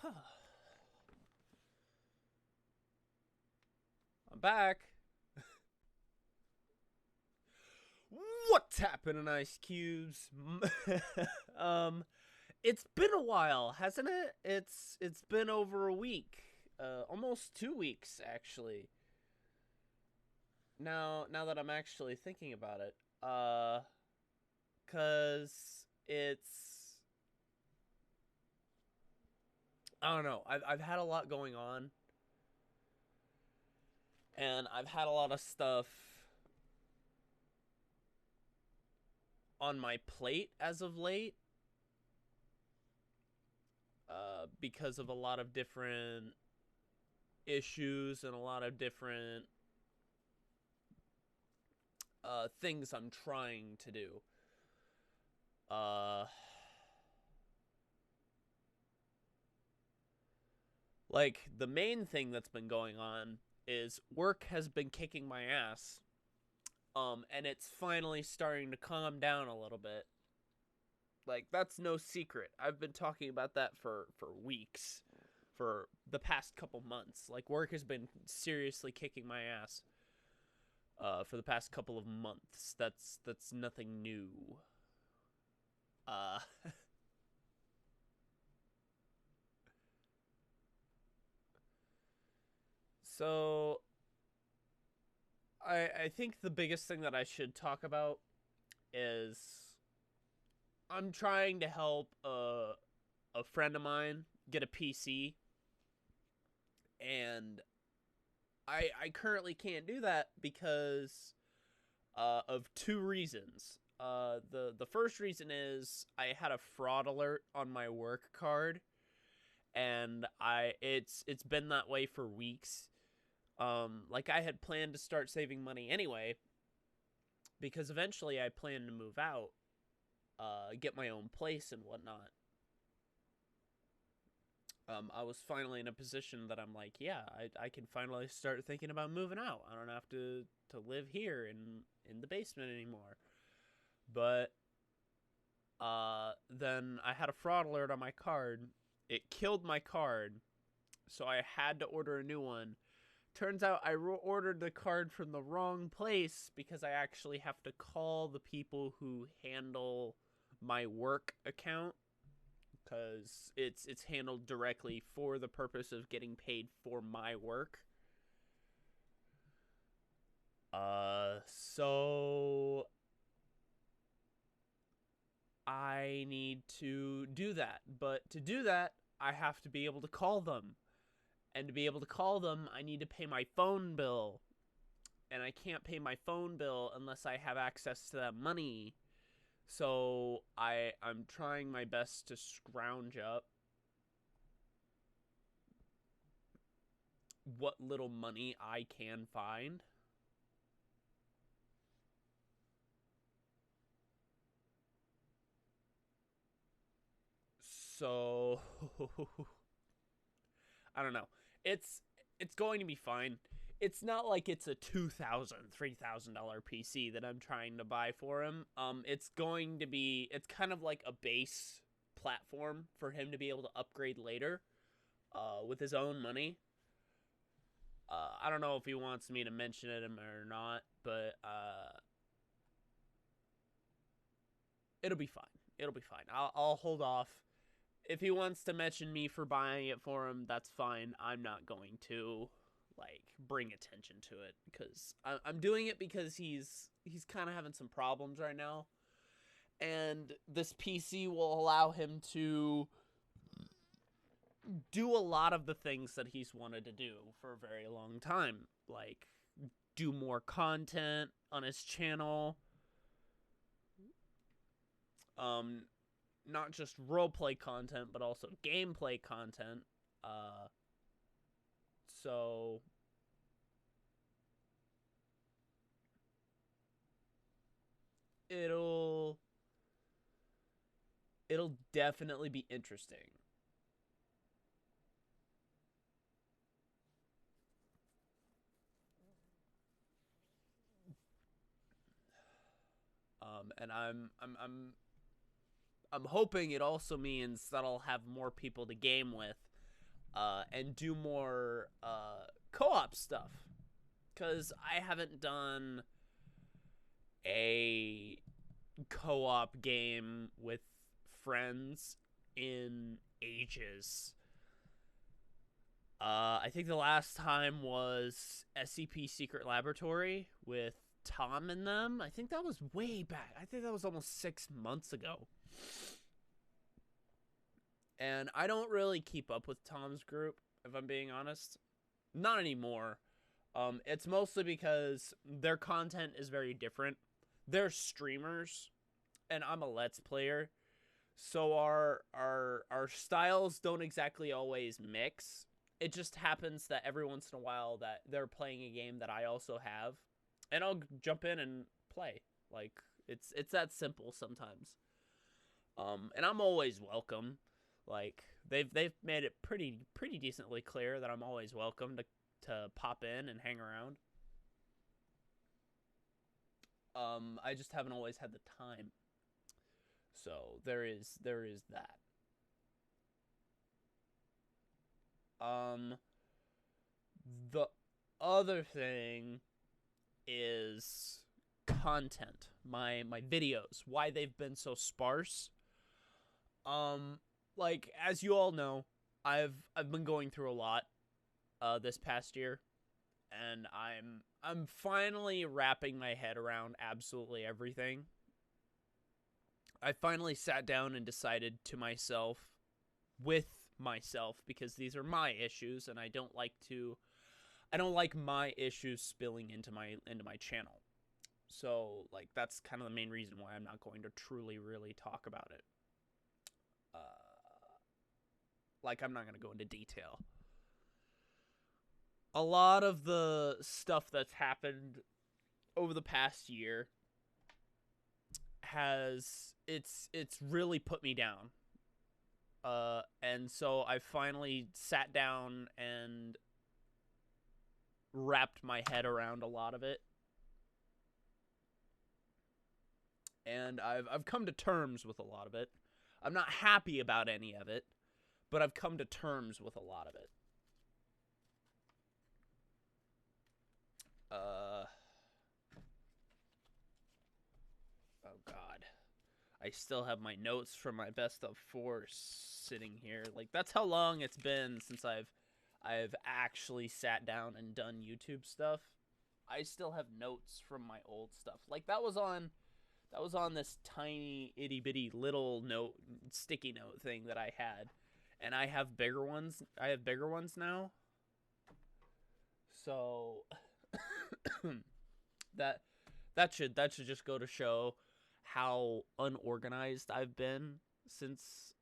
I'm back. What's happening, Ice Cubes? um, it's been a while, hasn't it? It's been over a week, almost 2 weeks actually. Now that I'm actually thinking about it, cause it's I don't know. I've had a lot going on, and I've had a lot of stuff on my plate as of late. Because of a lot of different issues and a lot of different things I'm trying to do. Uh, like, the main thing that's been going on is work has been kicking my ass. And it's finally starting to calm down a little bit. Like, that's no secret. I've been talking about that for weeks, for the past couple months. Like, work has been seriously kicking my ass for the past couple of months. That's nothing new. Uh, so I think the biggest thing that I should talk about is I'm trying to help a friend of mine get a PC, and I currently can't do that because of two reasons. The first reason is I had a fraud alert on my work card, and it's been that way for weeks. Like, I had planned to start saving money anyway, because eventually I plan to move out, get my own place and whatnot. I was finally in a position that I'm like, yeah, I can finally start thinking about moving out. I don't have to live here in the basement anymore. But then I had a fraud alert on my card. It killed my card, so I had to order a new one. Turns out I ordered the card from the wrong place because I actually have to call the people who handle my work account, because it's handled directly for the purpose of getting paid for my work. So I need to do that. But to do that, I have to be able to call them. And to be able to call them, I need to pay my phone bill. And I can't pay my phone bill unless I have access to that money. So I'm trying my best to scrounge up what little money I can find. So I don't know. It's it's going to be fine. It's not like it's a $2,000, $3,000 PC that I'm trying to buy for him. It's going to be, it's kind of like a base platform for him to be able to upgrade later, with his own money. I don't know if he wants me to mention it or not, but it'll be fine. It'll be fine. I'll hold off. If he wants to mention me for buying it for him, that's fine. I'm not going to, like, bring attention to it, because I'm doing it because he's kind of having some problems right now, and this PC will allow him to do a lot of the things that he's wanted to do for a very long time, like do more content on his channel, um not just roleplay content, but also gameplay content. Uh, so it'll it'll definitely be interesting. And I'm hoping it also means that I'll have more people to game with, and do more co-op stuff, because I haven't done a co-op game with friends in ages. I think the last time was SCP Secret Laboratory with Tom and them. I think that was way back. I think that was almost 6 months ago. And I don't really keep up with Tom's group, if I'm being honest. Not anymore. It's mostly because their content is very different. They're streamers, and I'm a Let's Player. So our styles don't exactly always mix. It just happens that every once in a while that they're playing a game that I also have, and I'll jump in and play. Like, it's that simple sometimes. And I'm always welcome. Like, they've made it pretty decently clear that I'm always welcome to pop in and hang around. I just haven't always had the time. So there is that. The other thing is content. My videos, why they've been so sparse. Like, as you all know, I've been going through a lot this past year, and I'm finally wrapping my head around absolutely everything. I finally sat down and decided with myself, because these are my issues, and I don't like my issues spilling into my channel. So, like, that's kind of the main reason why I'm not going to truly really talk about it. Like, I'm not going to go into detail. A lot of the stuff that's happened over the past year it's really put me down. And so I finally sat down and wrapped my head around a lot of it. And I've come to terms with a lot of it. I'm not happy about any of it, but I've come to terms with a lot of it. Oh God. I still have my notes from my best of 4 sitting here. Like, that's how long it's been since I've actually sat down and done YouTube stuff. I still have notes from my old stuff. Like, that was on this tiny itty bitty little sticky note thing that I had. And I have bigger ones. I have bigger ones now. So that should just go to show how unorganized I've been since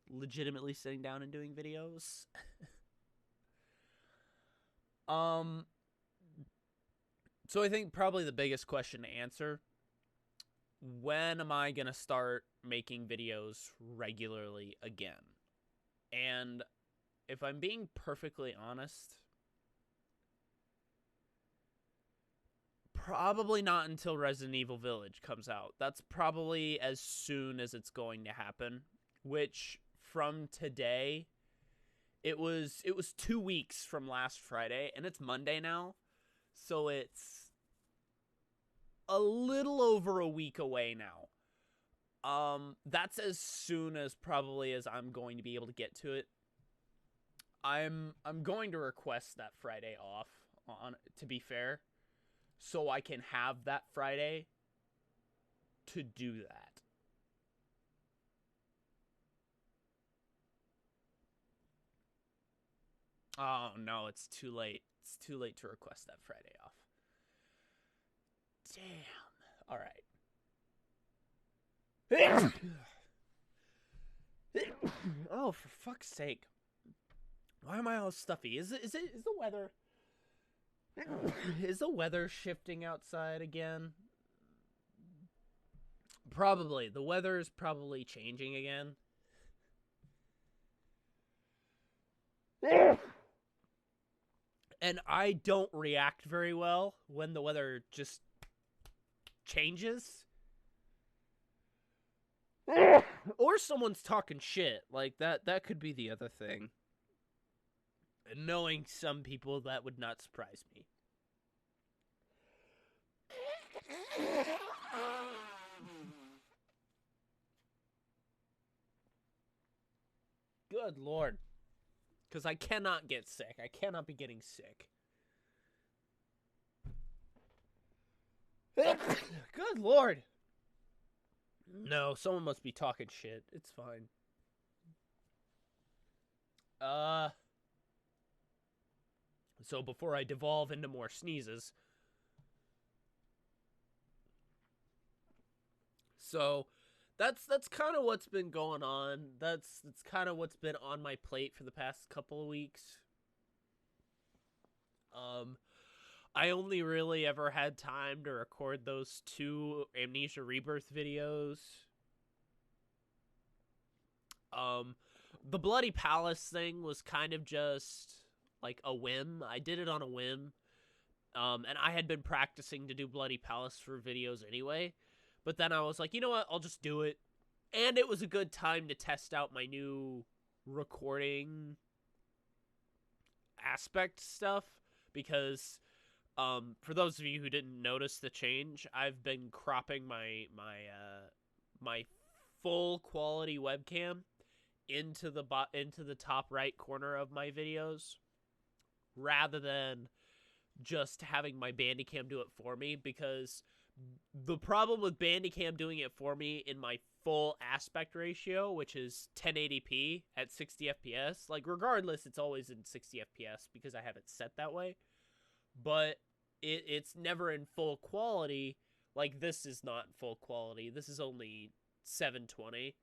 legitimately sitting down and doing videos. So I think probably the biggest question to answer: when am I gonna start making videos regularly again? And if I'm being perfectly honest, probably not until Resident Evil Village comes out. That's probably as soon as it's going to happen, which from today, it was 2 weeks from last Friday, and it's Monday now. So it's a little over a week away now. That's as soon as probably as I'm going to be able to get to it. I'm going to request that Friday off, to be fair, so I can have that Friday to do that. Oh no, it's too late. It's too late to request that Friday off. Damn. All right. Oh, for fuck's sake. Why am I all stuffy? Is the weather is the weather shifting outside again? Probably. The weather is probably changing again. And I don't react very well when the weather just changes. Or someone's talking shit. Like, that could be the other thing. And knowing some people, that would not surprise me. Good Lord. Because I cannot get sick. I cannot be getting sick. Good Lord. No, someone must be talking shit. It's fine. So before I devolve into more sneezes. So that's kind of what's been going on. That's kind of what's been on my plate for the past couple of weeks. I only really ever had time to record those 2 Amnesia Rebirth videos. The Bloody Palace thing was kind of just like a whim. I did it on a whim. And I had been practicing to do Bloody Palace for videos anyway. But then I was like, you know what? I'll just do it. And it was a good time to test out my new recording aspect stuff. Because for those of you who didn't notice the change, I've been cropping my full quality webcam into the top right corner of my videos, rather than just having my Bandicam do it for me. Because the problem with Bandicam doing it for me in my full aspect ratio, which is 1080p at 60 FPS, like regardless, it's always in 60 FPS because I have it set that way. But it's never in full quality. Like, this is not full quality. This is only 720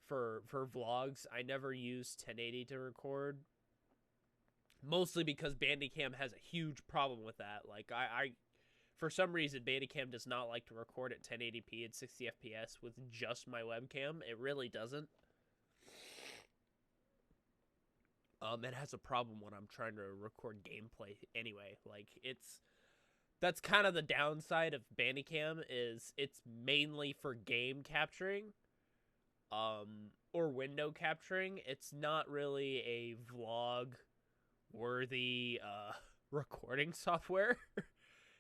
for vlogs. I never use 1080 to record, mostly because Bandicam has a huge problem with that. Like, I for some reason, Bandicam does not like to record at 1080p and 60 FPS with just my webcam. It really doesn't. It has a problem when I'm trying to record gameplay anyway. Like, that's kind of the downside of Bandicam, is it's mainly for game capturing, or window capturing. It's not really a vlog worthy recording software.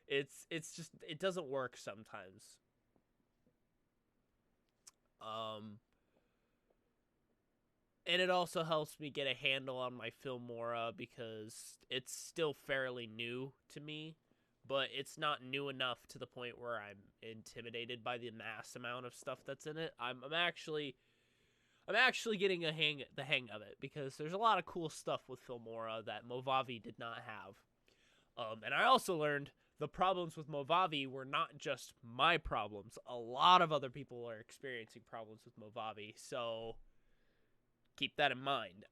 It's just, it doesn't work sometimes. And it also helps me get a handle on my Filmora, because it's still fairly new to me, but it's not new enough to the point where I'm intimidated by the mass amount of stuff that's in it. I'm actually getting the hang of it, because there's a lot of cool stuff with Filmora that Movavi did not have. And I also learned the problems with Movavi were not just my problems. A lot of other people are experiencing problems with Movavi, so keep that in mind.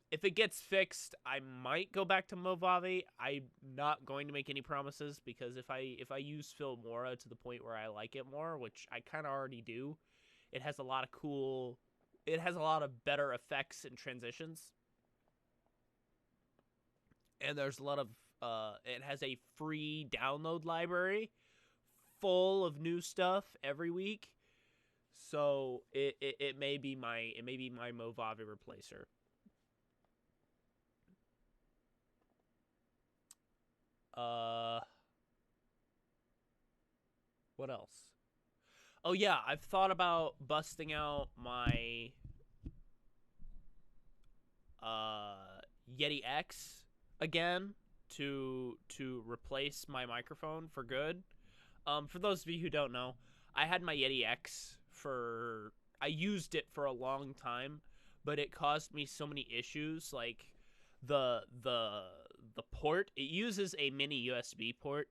If it gets fixed, I might go back to Movavi. I'm not going to make any promises, because if I use Filmora to the point where I like it more, which I kind of already do, it has a lot of better effects and transitions. And there's a lot of it has a free download library full of new stuff every week. So it may be my Movavi replacer. What else? Oh yeah, I've thought about busting out my Yeti X again to replace my microphone for good. For those of you who don't know, I had my Yeti X I used it for a long time, but it caused me so many issues. Like the port, it uses a mini USB port,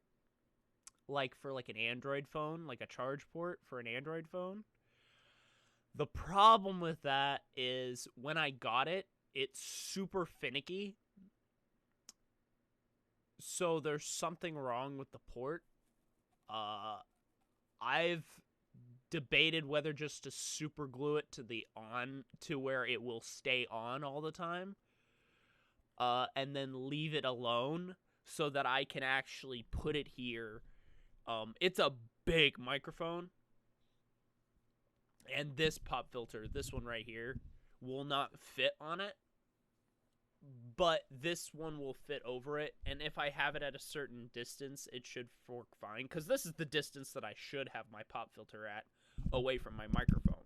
like for like an Android phone, like a charge port for an Android phone. The problem with that is when I got it, it's super finicky. So there's something wrong with the port. I've debated whether just to super glue it to where it will stay on all the time, and then leave it alone so that I can actually put it here. It's a big microphone, And this pop filter, this one right here, will not fit on it, but this one will fit over it. And if I have it at a certain distance, it should work fine, because this is the distance that I should have my pop filter at, away from my microphone.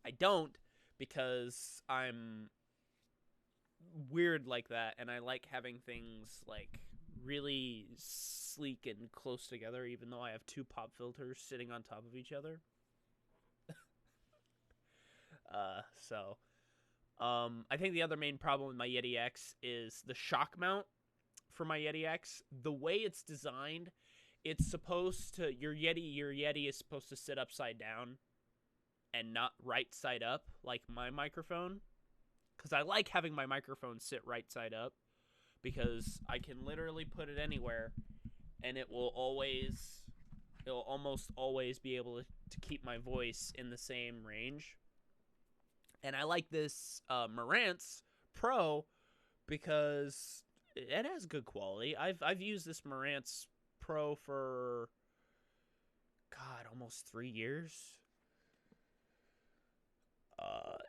I don't, because I'm weird like that, and I like having things like really sleek and close together, even though I have two pop filters sitting on top of each other. I think the other main problem with my Yeti X is the shock mount for my Yeti X. The way it's designed, it's supposed to, your Yeti is supposed to sit upside down and not right side up like my microphone, because I like having my microphone sit right side up, because I can literally put it anywhere and it will almost always be able to keep my voice in the same range. And I like this Marantz Pro because it has good quality. I've used this Marantz Pro for, God, almost 3 years.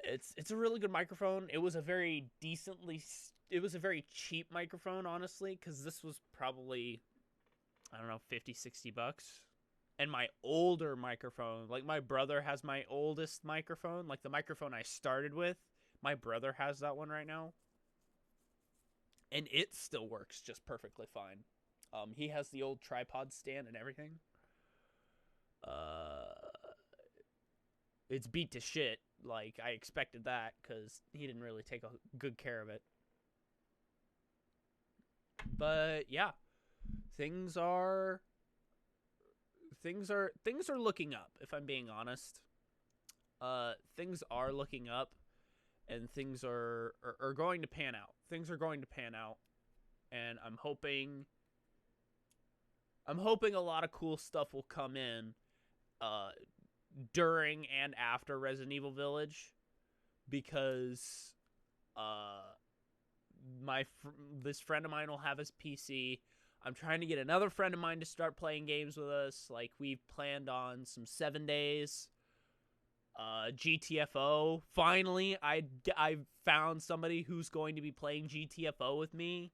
It's a really good microphone. It was a very cheap microphone, honestly, because this was probably, I don't know, $50-$60. And my older microphone, like my brother has my oldest microphone, like the microphone I started with, my brother has that one right now, and it still works just perfectly fine. He has the old tripod stand and everything. It's beat to shit. Like, I expected that, because he didn't really take good care of it. But yeah, things are looking up, if I'm being honest. Things are looking up, and things are going to pan out. Things are going to pan out, and I'm hoping a lot of cool stuff will come in during and after Resident Evil Village, because this friend of mine will have his PC. I'm trying to get another friend of mine to start playing games with us. Like, we've planned on some 7 days. GTFO. Finally, I found somebody who's going to be playing GTFO with me.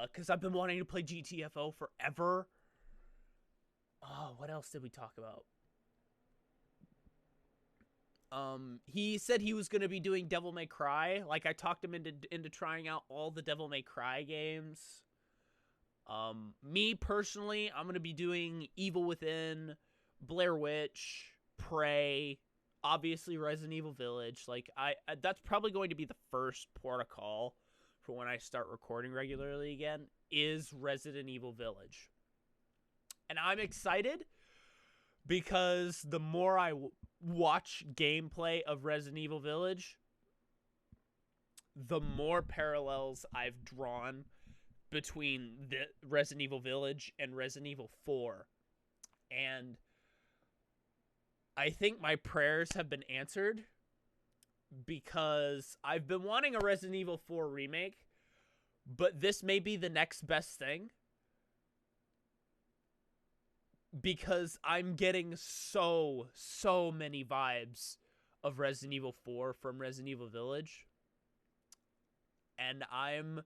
Because I've been wanting to play GTFO forever. Oh, what else did we talk about? He said he was going to be doing Devil May Cry. Like, I talked him into trying out all the Devil May Cry games. Me personally, I'm going to be doing Evil Within, Blair Witch, Prey, obviously Resident Evil Village. Like, that's probably going to be the first port of call for when I start recording regularly again, is Resident Evil Village. And I'm excited, because the more I watch gameplay of Resident Evil Village, the more parallels I've drawn between the Resident Evil Village and Resident Evil 4. And I think my prayers have been answered, because I've been wanting a Resident Evil 4 remake, but this may be the next best thing, because I'm getting so many vibes of Resident Evil 4 from Resident Evil Village, and I'm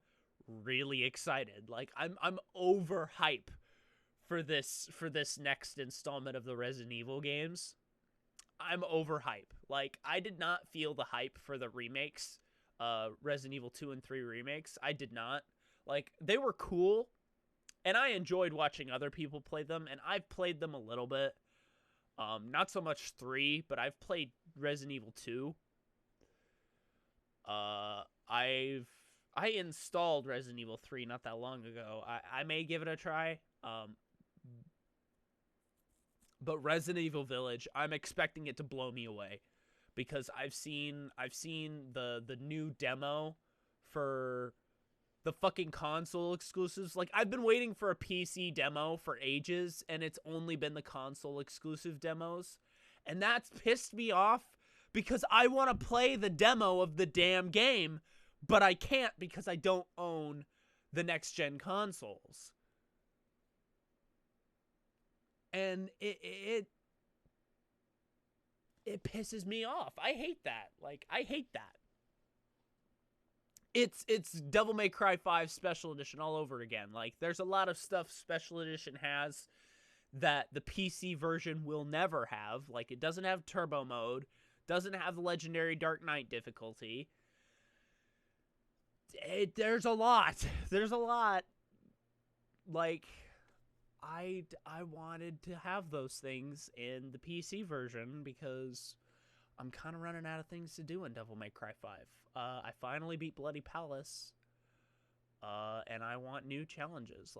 really excited. Like, I'm overhype for this next installment of the Resident Evil games. I'm overhype. Like, I did not feel the hype for the remakes, Resident Evil 2 and 3 remakes. I did not. Like, they were cool, and I enjoyed watching other people play them, and I've played them a little bit. Not so much 3, but I've played Resident Evil 2. I installed Resident Evil 3 not that long ago. I may give it a try. But Resident Evil Village, I'm expecting it to blow me away, because I've seen the new demo for the fucking console exclusives. Like, I've been waiting for a PC demo for ages, and it's only been the console exclusive demos. And that's pissed me off, because I want to play the demo of the damn game, but I can't, because I don't own the next gen consoles. And it pisses me off. I hate that. Like, I hate that. It's Devil May Cry 5 Special Edition all over again. Like, there's a lot of stuff Special Edition has that the PC version will never have. Like, it doesn't have turbo mode, doesn't have Legendary Dark Knight difficulty. There's a lot. There's a lot. Like, I wanted to have those things in the PC version because I'm kind of running out of things to do in Devil May Cry 5. I finally beat Bloody Palace, and I want new challenges.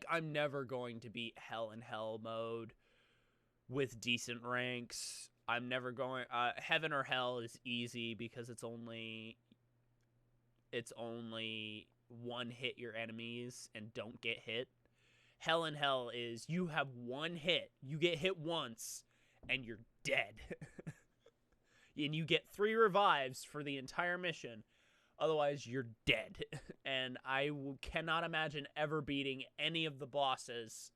I'm never going to beat Hell in Hell mode with decent ranks. I'm never going. Heaven or Hell is easy because it's only one hit your enemies and don't get hit. Hell in Hell is you have one hit, you get hit once, and you're dead. And you get 3 revives for the entire mission. Otherwise, you're dead. And I cannot imagine ever beating any of the bosses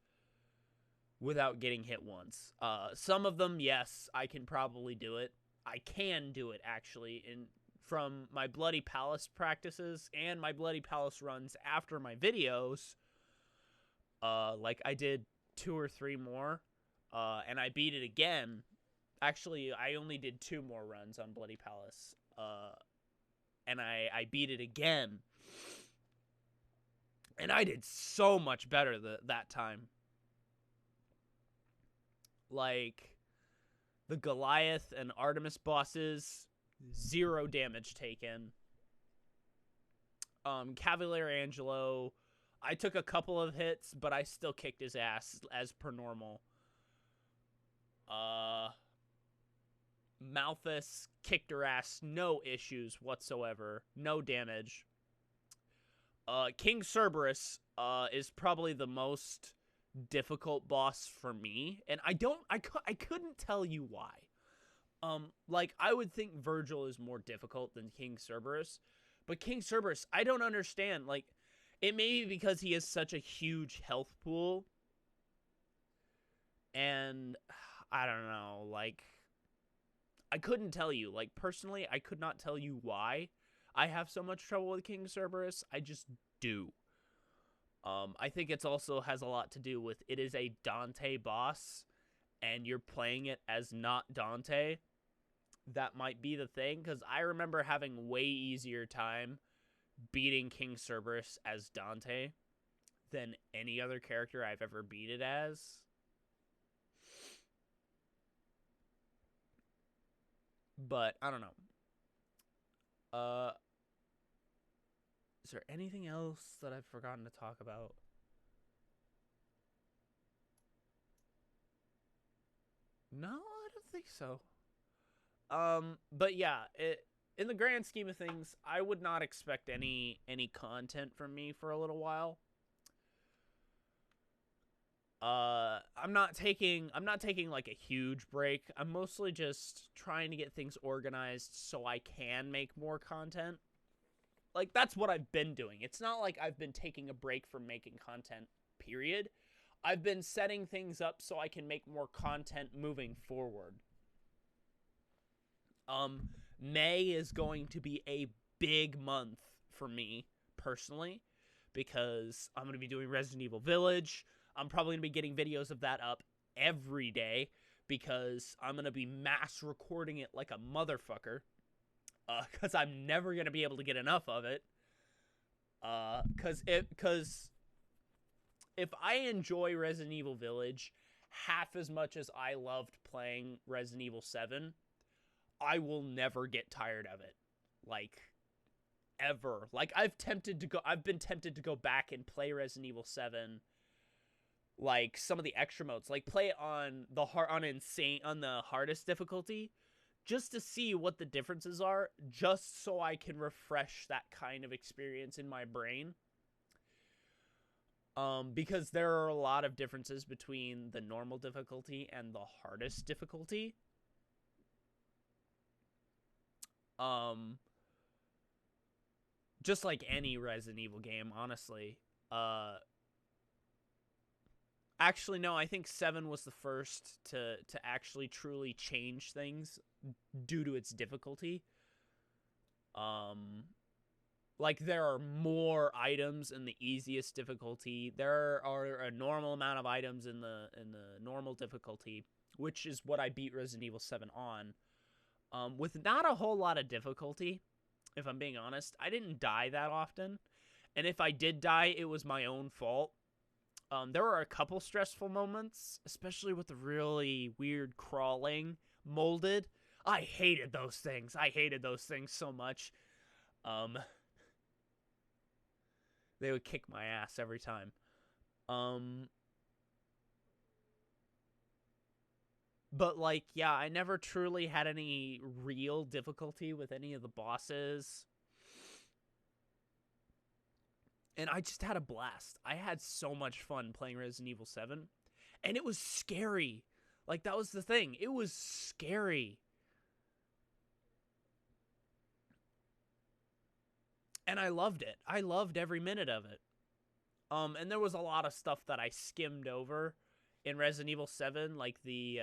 without getting hit once. Some of them, yes, I can probably do it. I can do it, actually, from my Bloody Palace practices and my Bloody Palace runs after my videos. Like, I did 2 or 3 more, and I beat it again. Actually, I only did 2 more runs on Bloody Palace, and I beat it again. And I did so much better that time. Like, the Goliath and Artemis bosses, 0 damage taken. Cavalier Angelo, I took a couple of hits, but I still kicked his ass as per normal. Malthus kicked her ass, no issues whatsoever, no damage. King Cerberus is probably the most difficult boss for me, and I couldn't tell you why. Like, I would think Virgil is more difficult than King Cerberus, but King Cerberus, I don't understand. Like, it may be because he has such a huge health pool, and I don't know, like, I couldn't tell you. Like, personally, I could not tell you why I have so much trouble with King Cerberus. I just do. I think it's also has a lot to do with it is a Dante boss, and you're playing it as not Dante. That might be the thing, because I remember having way easier time beating King Cerberus as Dante than any other character I've ever beat it as. But, I don't know. Is there anything else that I've forgotten to talk about? No, I don't think so. But yeah, in the grand scheme of things, I would not expect any content from me for a little while. I'm not taking like a huge break. I'm mostly just trying to get things organized so I can make more content. Like, that's what I've been doing. It's not like I've been taking a break from making content, period. I've been setting things up so I can make more content moving forward. May is going to be a big month for me, personally, because I'm going to be doing Resident Evil Village. I'm probably going to be getting videos of that up every day, because I'm going to be mass recording it like a motherfucker, because I'm never going to be able to get enough of it, because if I enjoy Resident Evil Village half as much as I loved playing Resident Evil 7, I will never get tired of it. Like, ever. Like, I've been tempted to go back and play Resident Evil 7, like, some of the extra modes. Like, play it on the hardest difficulty, just to see what the differences are, just so I can refresh that kind of experience in my brain. Because there are a lot of differences between the normal difficulty and the hardest difficulty. Just like any Resident Evil game, honestly. Actually, no, I think 7 was the first to actually truly change things due to its difficulty. Um, like there are more items in the easiest difficulty. There are a normal amount of items in the normal difficulty, which is what I beat Resident Evil 7 on. With not a whole lot of difficulty, if I'm being honest. I didn't die that often, and if I did die, it was my own fault. There were a couple stressful moments, especially with the really weird crawling molded. I hated those things. I hated those things so much. Um, they would kick my ass every time. Um, but like, yeah, I never truly had any real difficulty with any of the bosses. And I just had a blast. I had so much fun playing Resident Evil 7. And it was scary. Like, that was the thing. It was scary. And I loved it. I loved every minute of it. And there was a lot of stuff that I skimmed over in Resident Evil 7, like the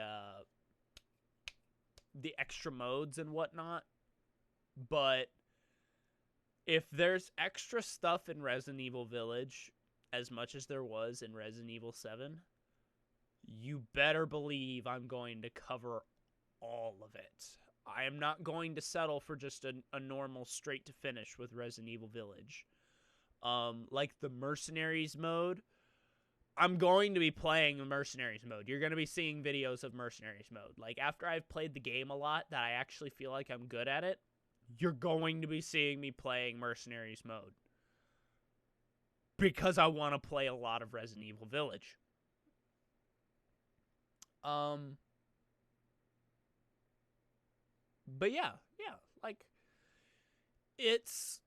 extra modes and whatnot. But if there's extra stuff in Resident Evil Village, as much as there was in Resident Evil 7, you better believe I'm going to cover all of it. I am not going to settle for just a normal straight to finish with Resident Evil Village. Like the Mercenaries mode, I'm going to be playing Mercenaries mode. You're going to be seeing videos of Mercenaries mode. Like after I've played the game a lot that I actually feel like I'm good at it, you're going to be seeing me playing Mercenaries mode. Because I want to play a lot of Resident Evil Village. But yeah, like it's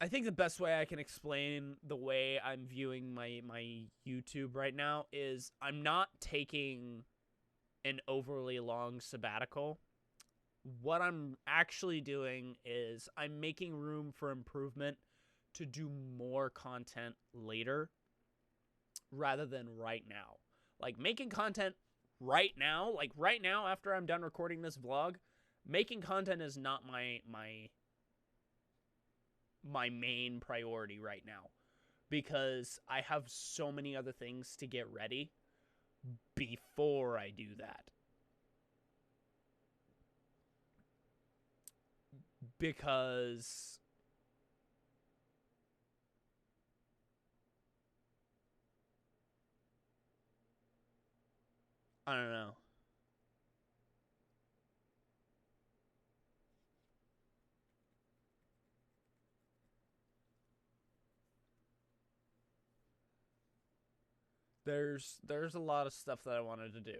I think the best way I can explain the way I'm viewing my YouTube right now is I'm not taking an overly long sabbatical. What I'm actually doing is I'm making room for improvement to do more content later rather than right now. Like making content right now, like right now after I'm done recording this vlog, making content is not my main priority right now because I have so many other things to get ready before I do that. Because I don't know. There's a lot of stuff that I wanted to do.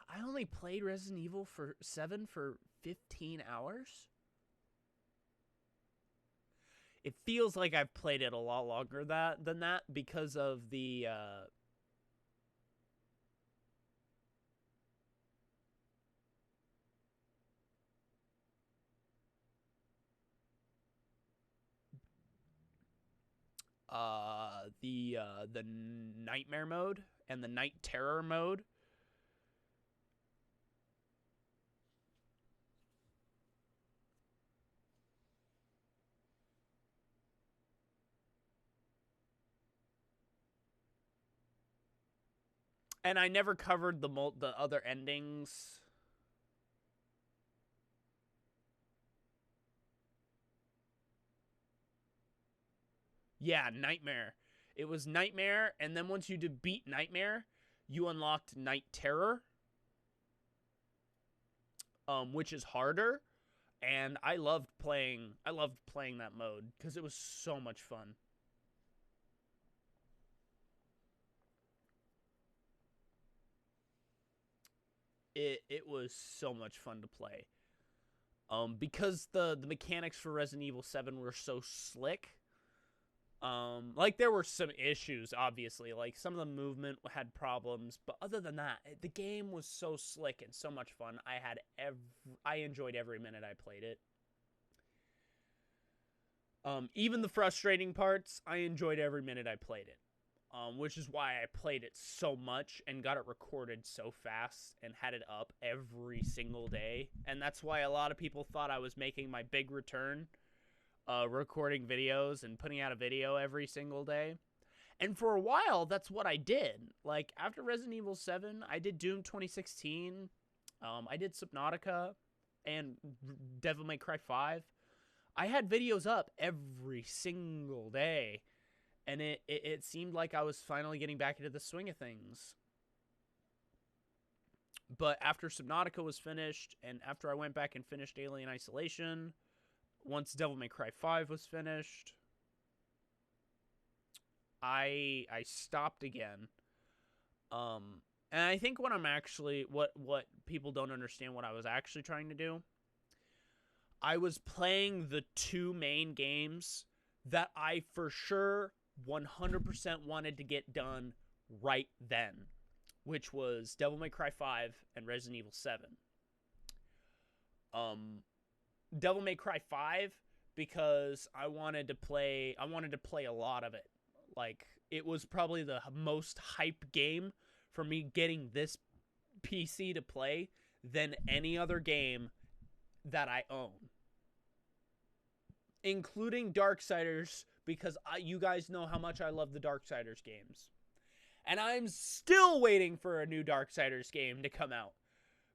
I only played Resident Evil 7 for 15 hours. It feels like I've played it a lot longer than that because of the the nightmare mode and the night terror mode. And I never covered the other endings. Yeah, Nightmare. It was Nightmare, and then once you beat Nightmare, you unlocked Night Terror, which is harder. And I loved playing that mode because it was so much fun. It was so much fun to play. Because the mechanics for Resident Evil 7 were so slick. Like there were some issues, obviously. Like some of the movement had problems, but other than that, the game was so slick and so much fun. I enjoyed every minute I played it. Even the frustrating parts, I enjoyed every minute I played it. Which is why I played it so much and got it recorded so fast and had it up every single day. And that's why a lot of people thought I was making my big return, recording videos and putting out a video every single day. And for a while, that's what I did. Like, after Resident Evil 7, I did Doom 2016, I did Subnautica, and Devil May Cry 5. I had videos up every single day. And it seemed like I was finally getting back into the swing of things. But after Subnautica was finished, and after I went back and finished Alien Isolation, once Devil May Cry 5 was finished, I stopped again. And I think what I'm actually, what people don't understand what I was actually trying to do, I was playing the two main games that I for sure 100% wanted to get done right then, which was Devil May Cry 5 and Resident Evil 7. Devil May Cry 5 because I wanted to play a lot of it. Like, it was probably the most hype game for me getting this PC to play than any other game that I own, including Darksiders, because you guys know how much I love the Darksiders games. And I'm still waiting for a new Darksiders game to come out,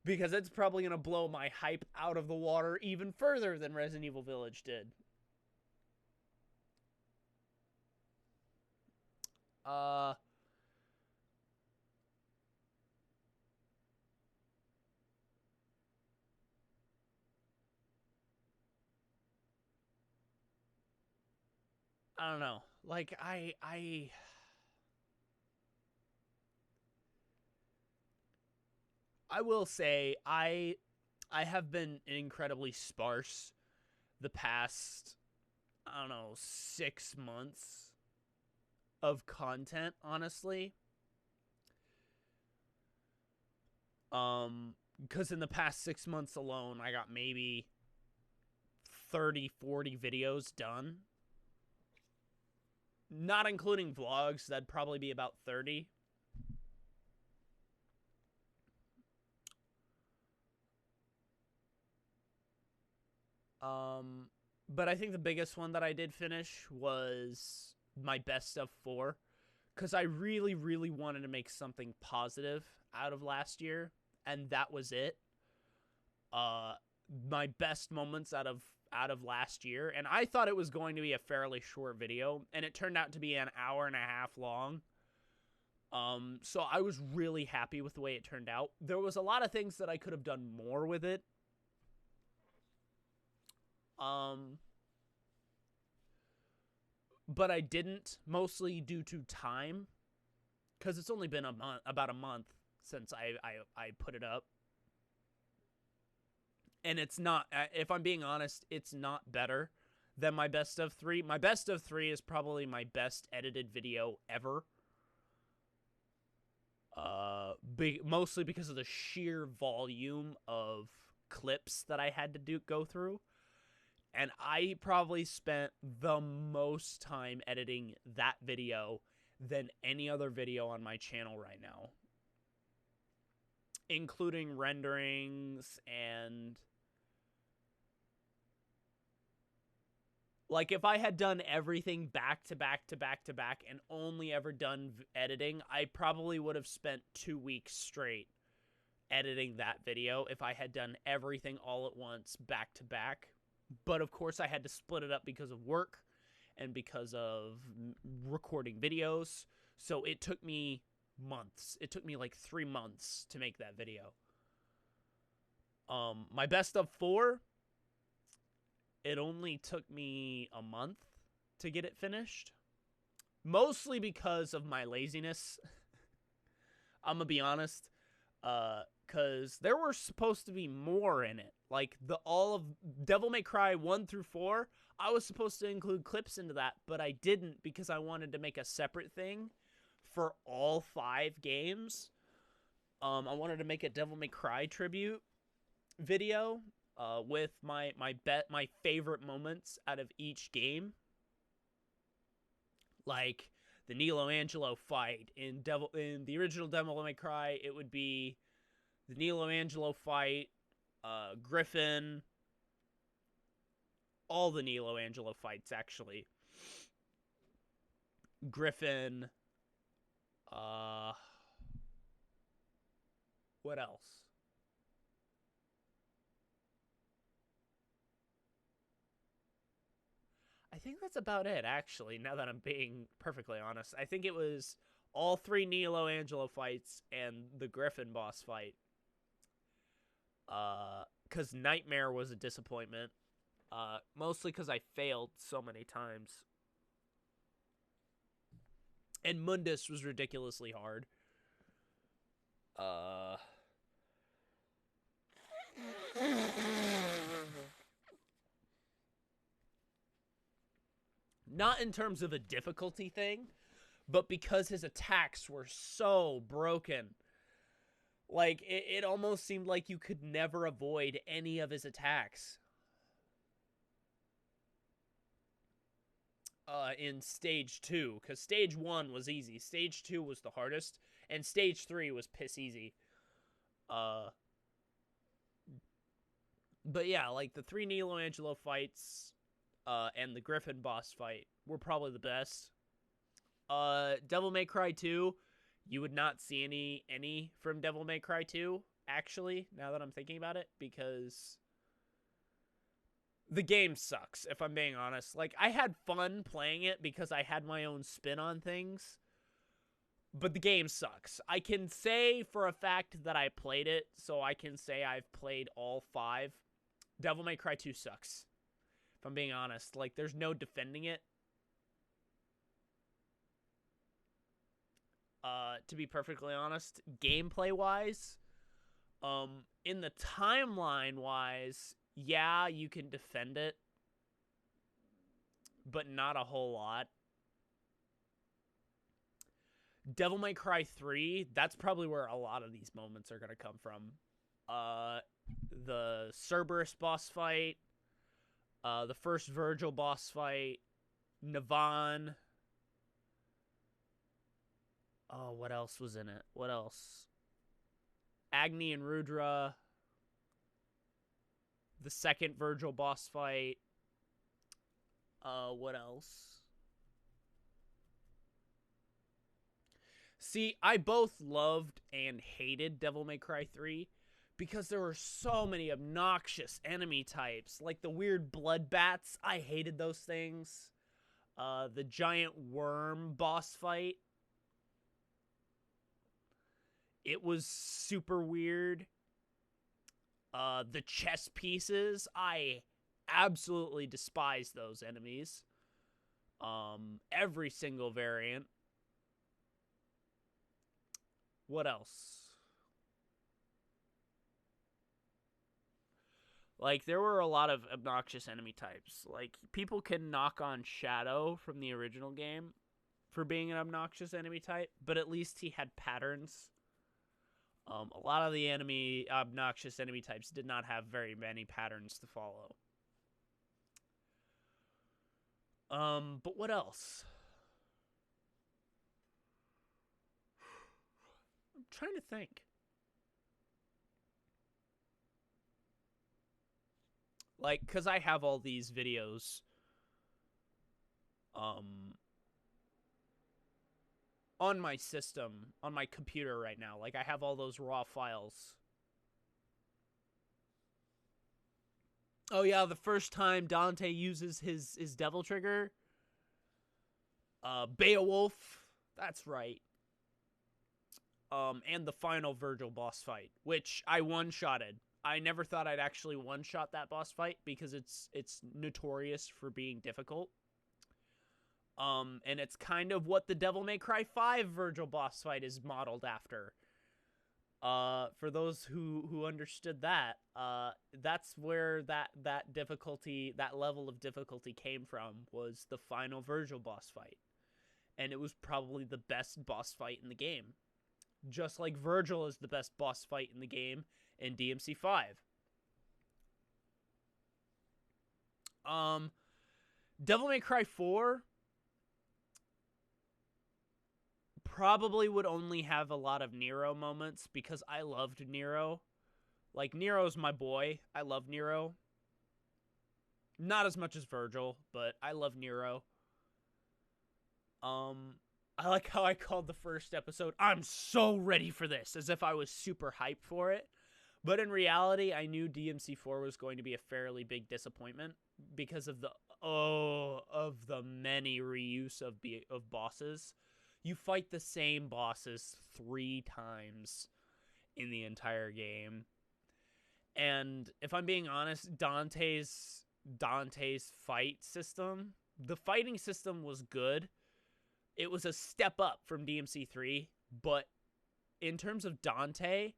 because it's probably going to blow my hype out of the water even further than Resident Evil Village did. I don't know. Like, I will say I have been incredibly sparse the past, I don't know, 6 months of content, honestly. Because in the past 6 months alone, I got maybe 30, 40 videos done. Not including vlogs, that'd probably be about 30. But I think the biggest one that I did finish was my best of 4, because I really, really wanted to make something positive out of last year, and that was it. My best moments out of last year, and I thought it was going to be a fairly short video, and it turned out to be an hour and a half long. So I was really happy with the way it turned out. There was a lot of things that I could have done more with it. But I didn't, mostly due to time, because it's only been about a month since I put it up. And it's not, if I'm being honest, it's not better than my best of 3. My best of 3 is probably my best edited video ever. Mostly because of the sheer volume of clips that I had to go through. And I probably spent the most time editing that video than any other video on my channel right now, including renderings and, like, if I had done everything back to back to back to back and only ever done editing, I probably would have spent 2 weeks straight editing that video if I had done everything all at once back to back. But of course I had to split it up because of work and because of recording videos. So it took me months. It took me like 3 months to make that video. My best of 4, it only took me a month to get it finished. Mostly because of my laziness. I'm gonna be honest. because there were supposed to be more in it. Like, all of Devil May Cry 1 through 4, I was supposed to include clips into that, but I didn't because I wanted to make a separate thing for all 5 games. I wanted to make a Devil May Cry tribute video with my favorite moments out of each game. Like the Nilo Angelo fight in the original Devil May Cry, it would be the Nilo Angelo fight, Griffin, all the Nilo Angelo fights actually. Griffin, what else? I think that's about it, actually, now that I'm being perfectly honest. I think it was all 3 Nilo Angelo fights and the Griffin boss fight. Because Nightmare was a disappointment. Mostly because I failed so many times. And Mundus was ridiculously hard. Not in terms of a difficulty thing, but because his attacks were so broken. Like, it almost seemed like you could never avoid any of his attacks. In Stage 2, because Stage 1 was easy. Stage 2 was the hardest, and Stage 3 was piss easy. But yeah, like, the 3 Nilo Angelo fights, and the Griffin boss fight were probably the best. Devil May Cry 2, you would not see any from Devil May Cry 2, actually, now that I'm thinking about it, because the game sucks, if I'm being honest. Like, I had fun playing it because I had my own spin on things, but the game sucks. I can say for a fact that I played it, so I can say I've played all 5. Devil May Cry 2 sucks, if I'm being honest. Like, there's no defending it. To be perfectly honest, gameplay-wise, in the timeline-wise, yeah, you can defend it, but not a whole lot. Devil May Cry 3, that's probably where a lot of these moments are going to come from. The Cerberus boss fight, the first Virgil boss fight, Navan. Oh, what else was in it? What else? Agni and Rudra. The second Virgil boss fight. What else? See, I both loved and hated Devil May Cry 3 because there were so many obnoxious enemy types. Like the weird blood bats. I hated those things. The giant worm boss fight. It was super weird. The chess pieces, I absolutely despise those enemies. Every single variant. What else? Like, there were a lot of obnoxious enemy types. Like, people can knock on Shadow from the original game for being an obnoxious enemy type, but at least he had patterns. A lot of the obnoxious enemy types did not have very many patterns to follow. But what else? I'm trying to think. Like, because I have all these videos, on my system, on my computer right now. Like, I have all those raw files. Oh, yeah, the first time Dante uses his devil trigger. Beowulf. That's right. And the final Virgil boss fight, which I one-shotted. I never thought I'd actually one-shot that boss fight because it's notorious for being difficult. And it's kind of what the Devil May Cry 5 Virgil boss fight is modeled after. For those who understood that, that's where that difficulty, that level of difficulty came from, was the final Virgil boss fight. And it was probably the best boss fight in the game. Just like Virgil is the best boss fight in the game in DMC5. Devil May Cry 4 probably would only have a lot of Nero moments because I loved Nero. Like, Nero's my boy. I love Nero. Not as much as Virgil, but I love Nero. I like how I called the first episode, "I'm so ready for this," as if I was super hyped for it. But in reality, I knew DMC4 was going to be a fairly big disappointment because of the many reuse of bosses. You fight the same bosses 3 times in the entire game. And if I'm being honest, Dante's fight system, the fighting system was good. It was a step up from DMC3, but in terms of Dante,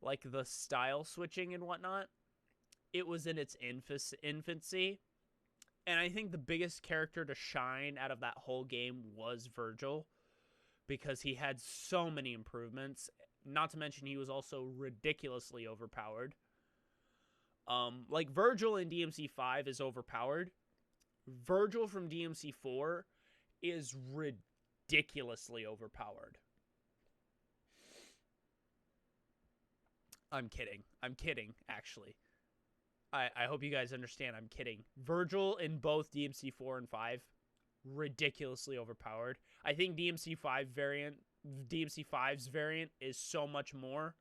like the style switching and whatnot, it was in its infancy. And I think the biggest character to shine out of that whole game was Virgil, because he had so many improvements. Not to mention he was also ridiculously overpowered. Like, Virgil in DMC5 is overpowered. Virgil from DMC4 is ridiculously overpowered. I'm kidding, actually. I hope you guys understand I'm kidding. Virgil in both DMC4 and 5, ridiculously overpowered. I think DMC5's variant is so much more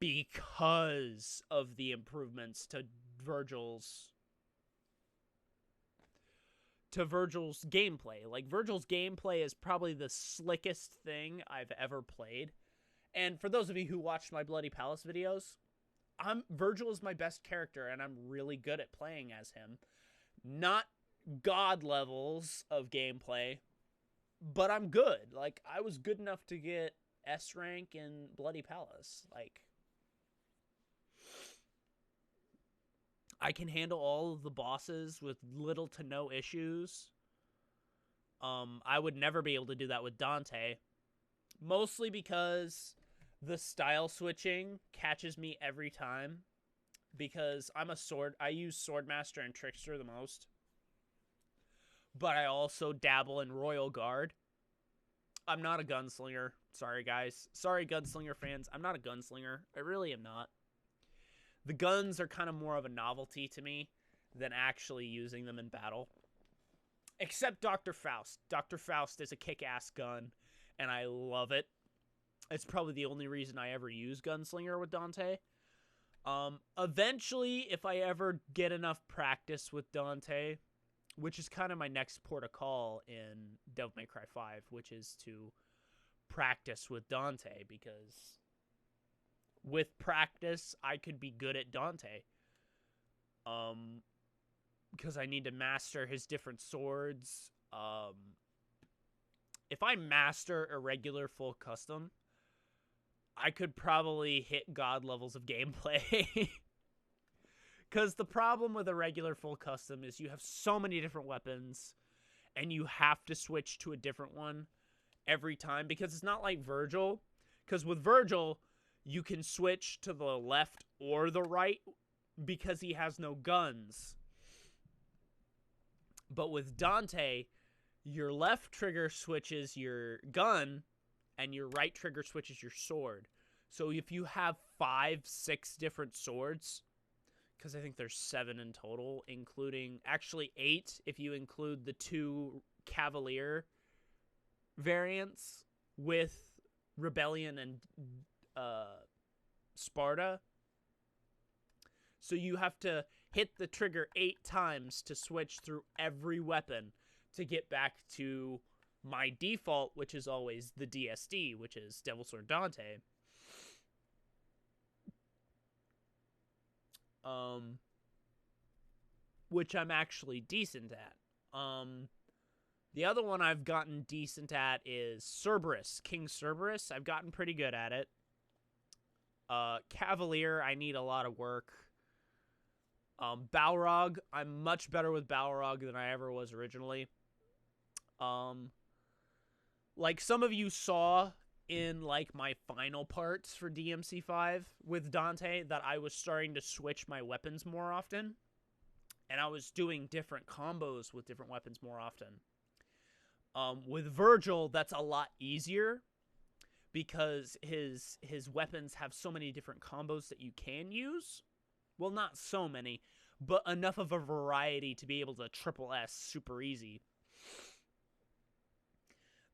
because of the improvements to Virgil's gameplay. Like, Virgil's gameplay is probably the slickest thing I've ever played. And for those of you who watched my Bloody Palace videos, Virgil is my best character, and I'm really good at playing as him. Not god levels of gameplay, but I'm good. Like, I was good enough to get S rank in Bloody Palace. Like, I can handle all of the bosses with little to no issues. I would never be able to do that with Dante, mostly because the style switching catches me every time, because I use Swordmaster and Trickster the most, but I also dabble in Royal Guard. I'm not a gunslinger. Sorry, guys. Sorry, gunslinger fans. I'm not a gunslinger. I really am not. The guns are kind of more of a novelty to me than actually using them in battle. Except Dr. Faust. Dr. Faust is a kick-ass gun, and I love it. It's probably the only reason I ever use Gunslinger with Dante. Eventually, if I ever get enough practice with Dante, which is kind of my next port of call in Devil May Cry 5, which is to practice with Dante, because with practice, I could be good at Dante. Because I need to master his different swords. If I master a regular full custom, I could probably hit god levels of gameplay. Because the problem with a regular full custom is you have so many different weapons, and you have to switch to a different one every time, because it's not like Virgil. Because with Virgil, you can switch to the left or the right because he has no guns. But with Dante, your left trigger switches your gun, and your right trigger switches your sword. So if you have 5, 6 different swords, because I think there's 7 in total, including, actually 8 if you include the 2 Cavalier variants with Rebellion and Sparta. So you have to hit the trigger 8 times to switch through every weapon to get back to my default, which is always the DSD, which is Devil Sword Dante. Which I'm actually decent at. The other one I've gotten decent at is Cerberus, King Cerberus. I've gotten pretty good at it. Cavalier, I need a lot of work. Balrog, I'm much better with Balrog than I ever was originally. Like some of you saw in like my final parts for DMC5 with Dante that I was starting to switch my weapons more often. And I was doing different combos with different weapons more often. With Virgil, that's a lot easier because his weapons have so many different combos that you can use. Well, not so many, but enough of a variety to be able to triple S super easy.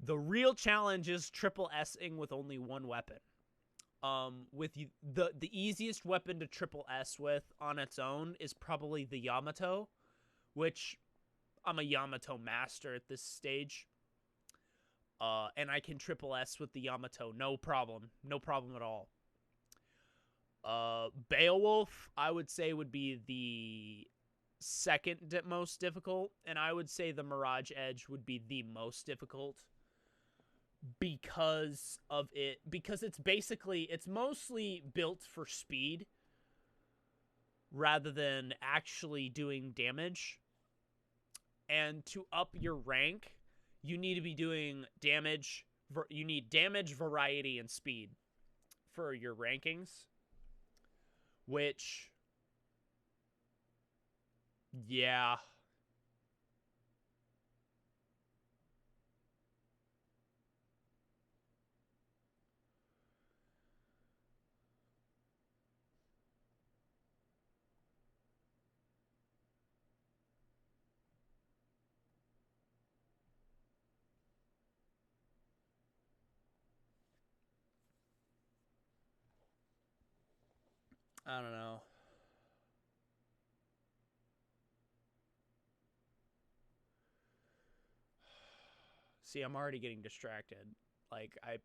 The real challenge is triple S-ing with only one weapon. With the easiest weapon to triple S with on its own is probably the Yamato, which I'm a Yamato master at this stage. And I can triple S with the Yamato, no problem at all. Beowulf, I would say, would be the second most difficult, and I would say the Mirage Edge would be the most difficult because of it, because it's mostly built for speed rather than actually doing damage. And to up your rank, you need to be doing damage. You need damage, variety, and speed for your rankings. Which, yeah. I don't know. See, I'm already getting distracted. Like, I'm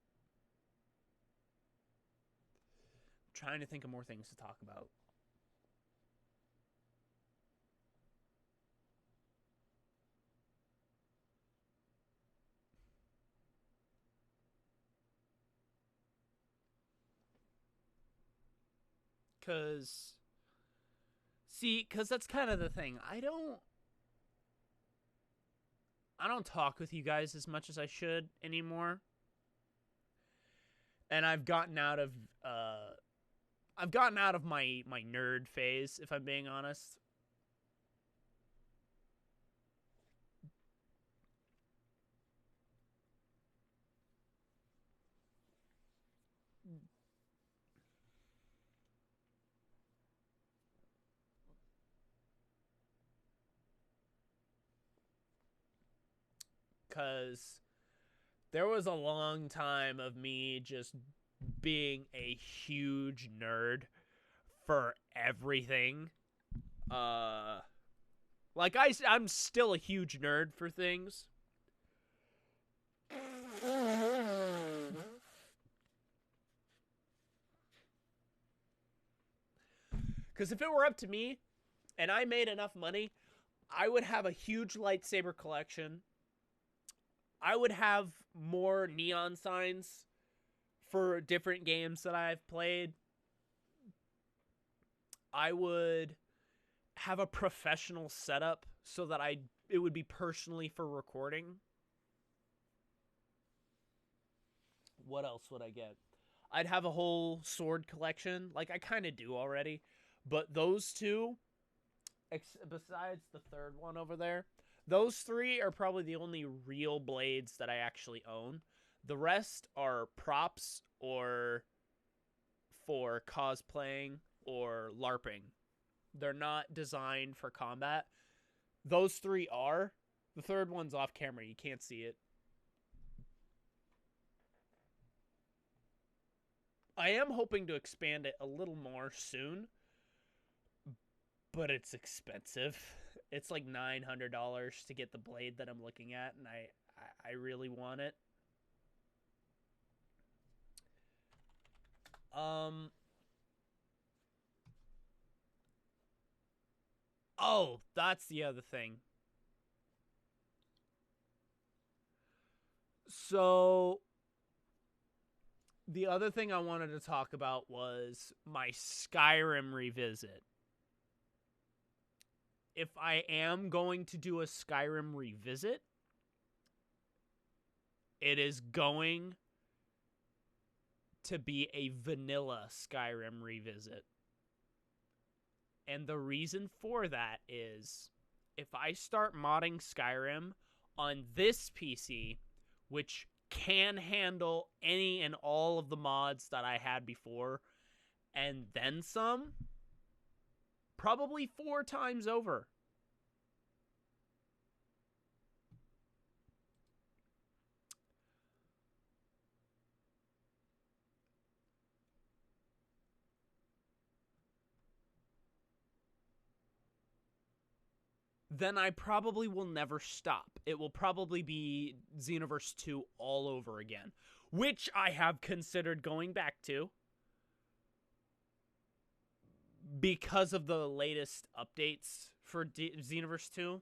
trying to think of more things to talk about. Because that's kind of the thing. I don't talk with you guys as much as I should anymore. And I've gotten out of my nerd phase, if I'm being honest. Cause there was a long time of me just being a huge nerd for everything. Like I'm still a huge nerd for things. Because if it were up to me and I made enough money, I would have a huge lightsaber collection. I would have more neon signs for different games that I've played. I would have a professional setup so that it would be personally for recording. What else would I get? I'd have a whole sword collection, like I kind of do already. But those two, besides the third one over there, those three are probably the only real blades that I actually own. The rest are props or for cosplaying or LARPing. They're not designed for combat. Those three are. The third one's off camera. You can't see it. I am hoping to expand it a little more soon, but it's expensive. It's like $900 to get the blade that I'm looking at, and I really want it. Oh, that's the other thing. So the other thing I wanted to talk about was my Skyrim revisit. If I am going to do a Skyrim revisit, it is going to be a vanilla Skyrim revisit. And the reason for that is if I start modding Skyrim on this PC, which can handle any and all of the mods that I had before, and then some, probably 4 times over. Then I probably will never stop. It will probably be Xenoverse 2 all over again, which I have considered going back to because of the latest updates for Xenoverse 2.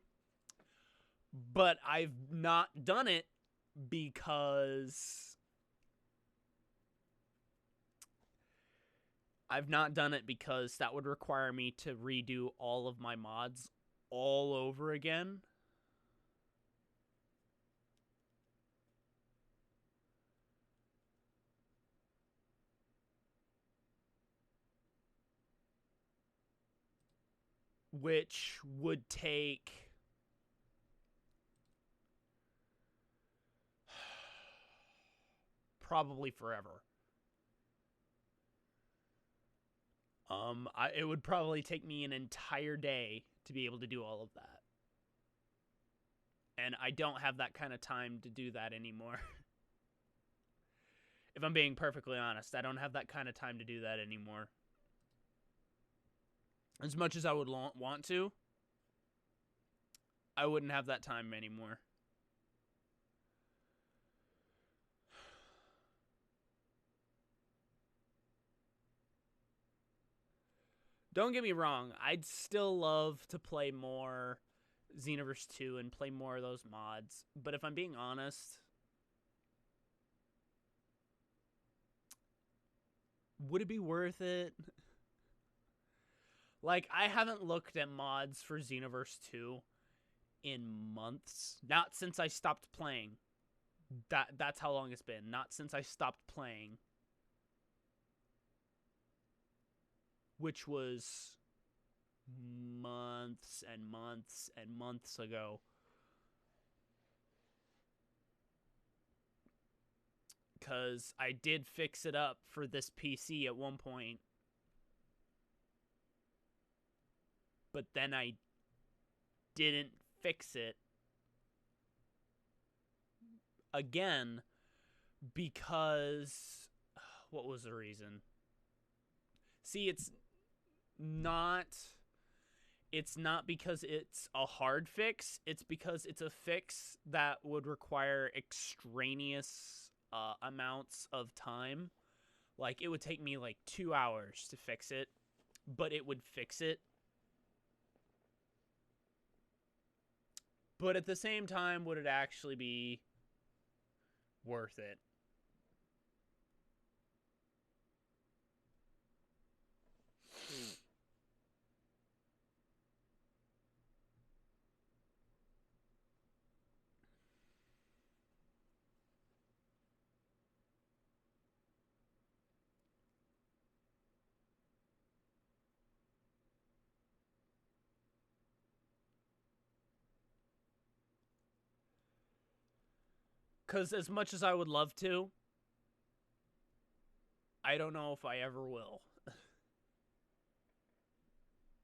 But I've not done it because that would require me to redo all of my mods all over again. Which would take probably forever. It would probably take me an entire day to be able to do all of that. And I don't have that kind of time to do that anymore. If I'm being perfectly honest, I don't have that kind of time to do that anymore. As much as I would want to, I wouldn't have that time anymore. Don't get me wrong, I'd still love to play more Xenoverse 2 and play more of those mods. But if I'm being honest, would it be worth it? Like, I haven't looked at mods for Xenoverse 2 in months. Not since I stopped playing. That's how long it's been. Not since I stopped playing. Which was months and months and months ago. Because I did fix it up for this PC at one point. But then I didn't fix it again because... What was the reason? See, it's not because it's a hard fix. It's because it's a fix that would require extraneous amounts of time. Like, it would take me like 2 hours to fix it, but it would fix it. But at the same time, would it actually be worth it? Because as much as I would love to, I don't know if I ever will.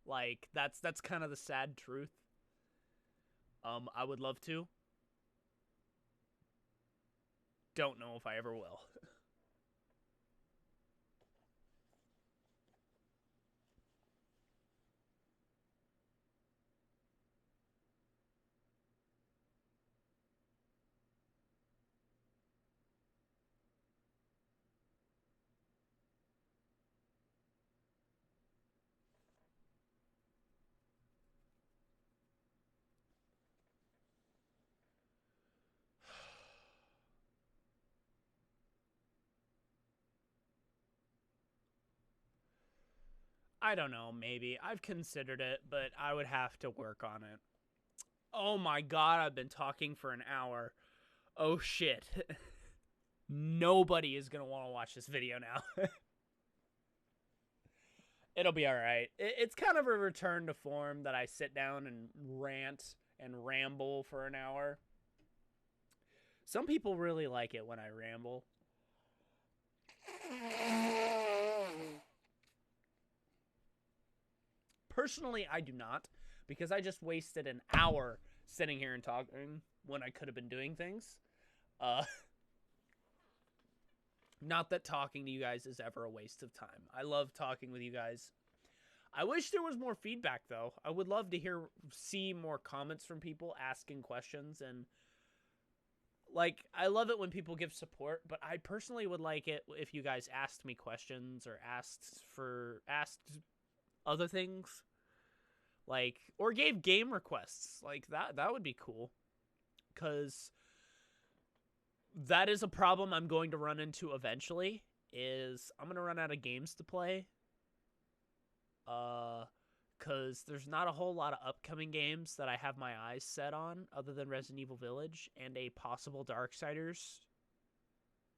Like, that's kind of the sad truth. I would love to. Don't know if I ever will. I don't know, maybe. I've considered it, but I would have to work on it. Oh my god, I've been talking for an hour. Oh shit. Nobody is gonna want to watch this video now. It'll be alright. It's kind of a return to form that I sit down and rant and ramble for an hour. Some people really like it when I ramble. Personally, I do not, because I just wasted an hour sitting here and talking when I could have been doing things. Not that talking to you guys is ever a waste of time. I love talking with you guys. I wish there was more feedback, though. I would love to see more comments from people asking questions, and like, I love it when people give support, but I personally would like it if you guys asked me questions or asked other things, like, or gave game requests. Like, that would be cool, because that is a problem I'm going to run into eventually, is I'm going to run out of games to play. Because there's not a whole lot of upcoming games that I have my eyes set on, other than Resident Evil Village and a possible Darksiders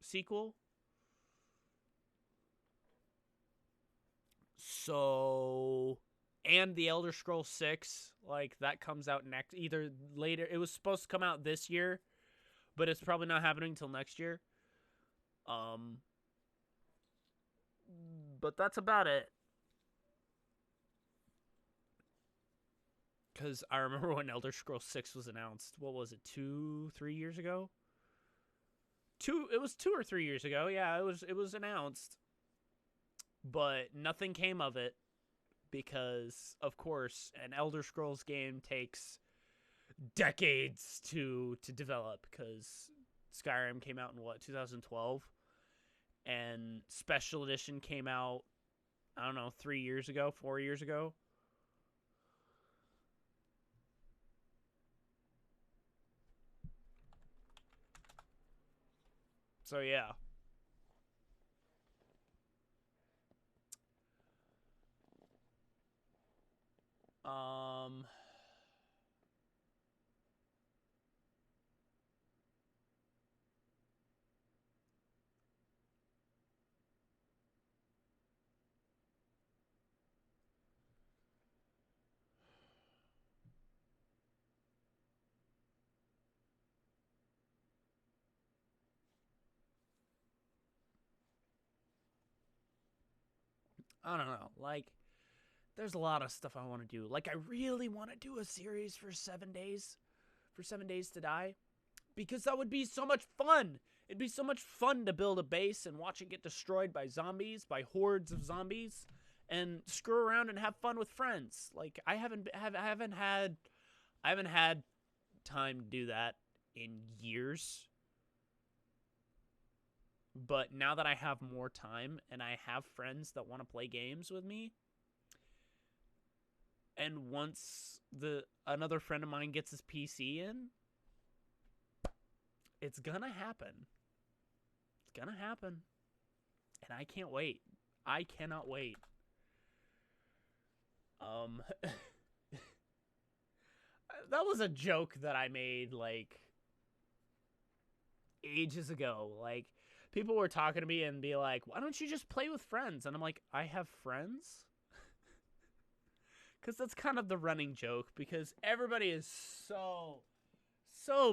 sequel. So, and the Elder Scrolls 6, like, that comes out either later. It was supposed to come out this year, but it's probably not happening until next year. But that's about it. Because I remember when Elder Scrolls 6 was announced. What was it, 2-3 years ago? It was 2 or 3 years ago. Yeah, it was announced. But nothing came of it. Because, of course, an Elder Scrolls game takes decades to develop. Because Skyrim came out in, 2012? And Special Edition came out, I don't know, 4 years ago? So, yeah. I don't know. Like, there's a lot of stuff I want to do. Like, I really want to do a series for 7 days. For 7 Days to Die. Because that would be so much fun. It'd be so much fun to build a base and watch it get destroyed by zombies, by hordes of zombies, and screw around and have fun with friends. Like, I haven't had time to do that in years. But now that I have more time and I have friends that want to play games with me, and once another friend of mine gets his PC in, it's gonna happen. It's gonna happen. And I can't wait. I cannot wait. That was a joke that I made, like, ages ago. Like, people were talking to me and be like, why don't you just play with friends? And I'm like, I have friends? Because that's kind of the running joke, because everybody is so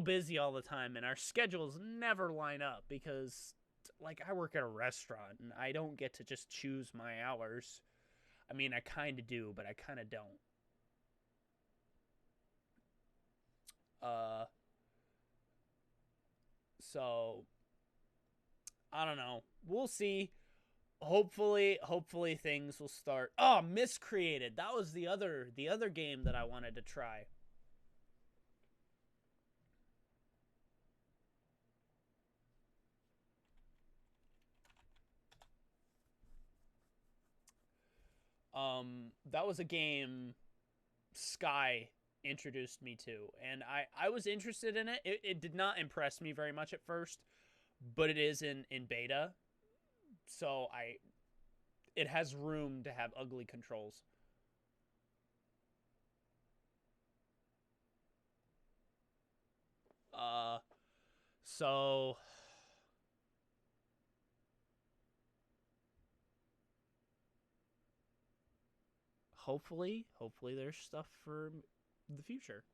busy all the time, and our schedules never line up, because, like, I work at a restaurant, and I don't get to just choose my hours. I mean, I kind of do, but I kind of don't. So, I don't know. We'll see. Hopefully things will start. Oh, Miscreated. That was the other game that I wanted to try. That was a game Sky introduced me to, and I was interested in it. It did not impress me very much at first, but it is in beta. So it has room to have ugly controls. So hopefully there's stuff for the future.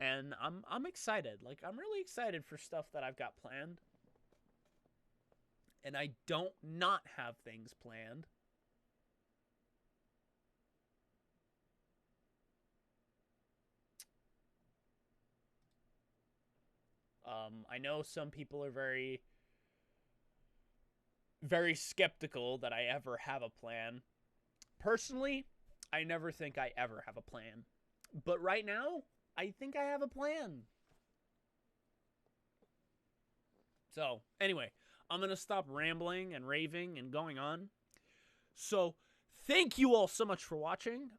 And I'm excited. Like, I'm really excited for stuff that I've got planned. And I don't not have things planned. I know some people are very, very skeptical that I ever have a plan. Personally, I never think I ever have a plan. But right now, I think I have a plan. So, anyway, I'm going to stop rambling and raving and going on. So, thank you all so much for watching.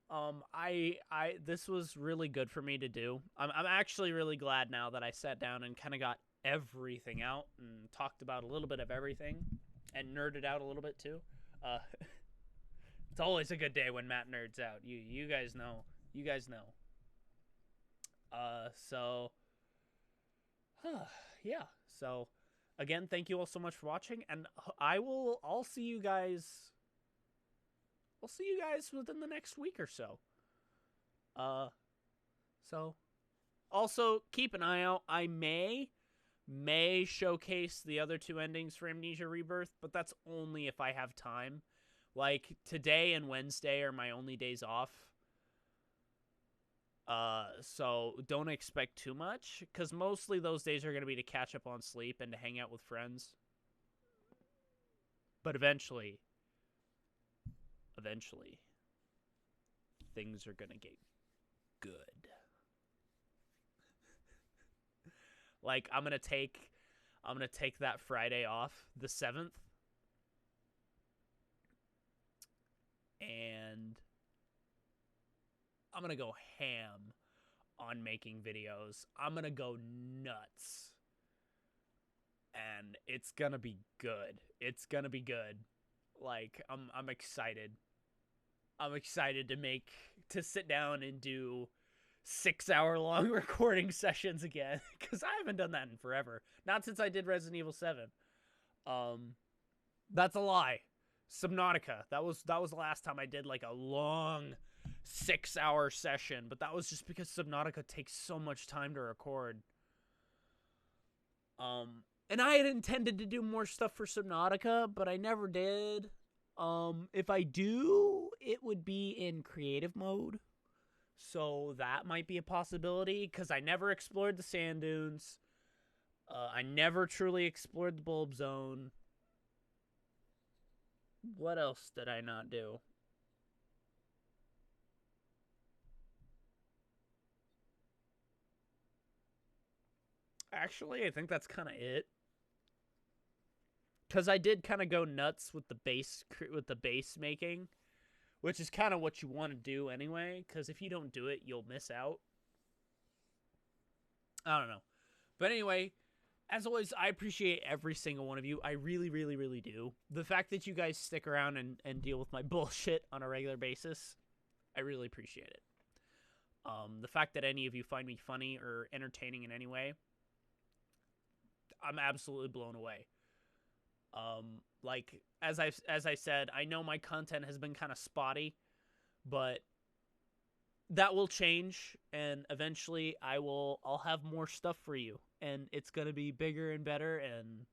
This was really good for me to do. I'm actually really glad now that I sat down and kind of got everything out and talked about a little bit of everything and nerded out a little bit too. It's always a good day when Matt nerds out. You guys know. You guys know. Yeah. So, again, thank you all so much for watching, and I'll see you guys. I'll see you guys within the next week or so. So also keep an eye out. I may showcase the other two endings for Amnesia Rebirth, but that's only if I have time. Like, today and Wednesday are my only days off. So don't expect too much, because mostly those days are going to be to catch up on sleep and to hang out with friends. But eventually, things are going to get good. Like, I'm going to take that Friday off, the 7th. And I'm going to go ham on making videos. I'm going to go nuts. And it's going to be good. It's going to be good. Like, I'm excited. I'm excited to sit down and do 6-hour-long recording sessions again, because I haven't done that in forever. Not since I did Resident Evil 7. That's a lie. Subnautica. That was the last time I did like a long 6-hour session, but that was just because Subnautica takes so much time to record. And I had intended to do more stuff for Subnautica, but I never did. If I do, it would be in creative mode. So that might be a possibility, because I never explored the sand dunes. I never truly explored the bulb zone. What else did I not do? Actually, I think that's kind of it. Because I did kind of go nuts with the base making, which is kind of what you want to do anyway, because if you don't do it, you'll miss out. I don't know. But anyway, as always, I appreciate every single one of you. I really, really, really do. The fact that you guys stick around and deal with my bullshit on a regular basis, I really appreciate it. The fact that any of you find me funny or entertaining in any way, I'm absolutely blown away. Like, as I said, I know my content has been kind of spotty, but that will change, and eventually I'll have more stuff for you, and it's gonna be bigger and better and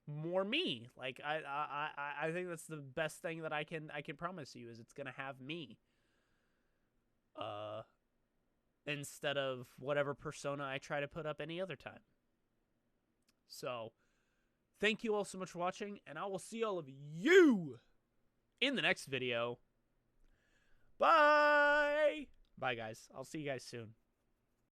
more me. Like, I think that's the best thing that I can promise you, is it's gonna have me. Instead of whatever persona I try to put up any other time. So, thank you all so much for watching, and I will see all of you in the next video. Bye! Bye, guys. I'll see you guys soon.